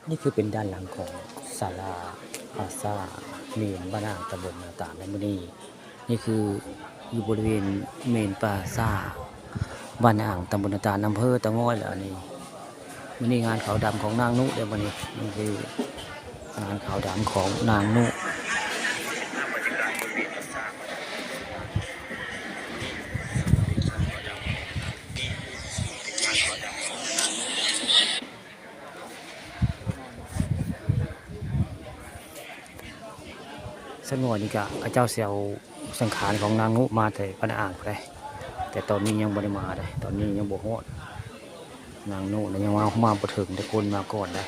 นี่คือเป็นด้านหลังของศาลาพลาซ่าเมนบ้านอ่างตำบลนาตาลในมื้อนี้นี่คืออยู่บริเวณเมนพลาซ่าบ้านอ่างตำบลนาตาลอำเภอตะง้อยแล้วอันนี้มื้อนี้งานขาวดำของนางนุเดี๋ยวมื้อนี้นี่คืองานขาวดำของนางนุสักหน่อยนี่ก็พระเจ้าเสียวสังขารของนางนุมาแต่บ้านอ่างไปแต่ตอนนี้ยังบ่ได้มาเลยตอนนี้ยังบ่ฮอดนางนุยังมาบ่ถึงแต่คนมาก่อนเลย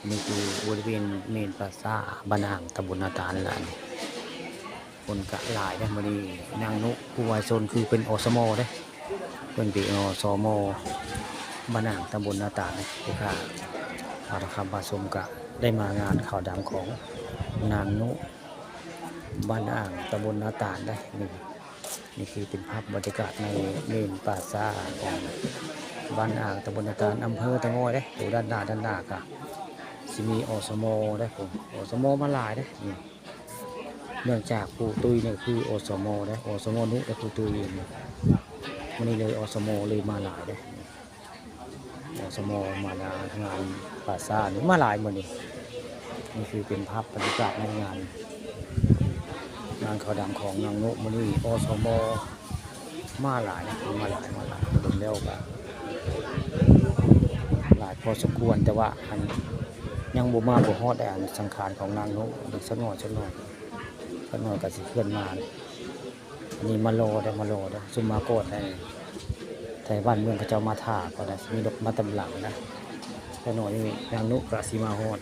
นี่คือบริเวณเมนพลาซ่าบ้านอ่างตำบลนาตาลนั่นแหละคนกะหลายได้มื้อนี้นางนุผู้วายชนคือเป็นอสมเด้เพิ่นเป็นอสมบ้านอ่างตำบลนาตาลคือค่ะเอาละครับมาชมกะได้มางานข่าวดำของนางนุบ้านอ่างตำบลนาตาลได้นี่คือเป็นภาพบรรยากาศในเมนพลาซ่าของบ้านอ่างตำบลนาตาลอำเภอตะง้อยเด้ดูด้านหน้ากะสิมีอสมได้ผมอสมมาหลายได้นี่เนื่องจากปู่ตุ้ยเนี่ยคืออสมได้อสมนุและปู่ตุ้ยเองวันนี้เลยอสมเลยมาหลายได้อสมมางานพลาซ่านี่มาหลายหมดนี่คือเป็นภาพบรรยากาศในงานข่าวดังของนางนุมันนี่อสมมาหลายนะมาหลายรวมแล้วก็หลายพอสมควรแต่ว่าอันยังบ่มาบ่ฮอดได้อันสังขารของนางนุอีกสักหน่อยก็สิเคลื่อนมาอันนี้มารอได้ซุมมาโกดได้แต่บ้านเมืองเขาเจ้ามาท่าก็ได้มีดอกมาตำหลังนะสักหน่อยนี่นางนุก็สิมาฮอด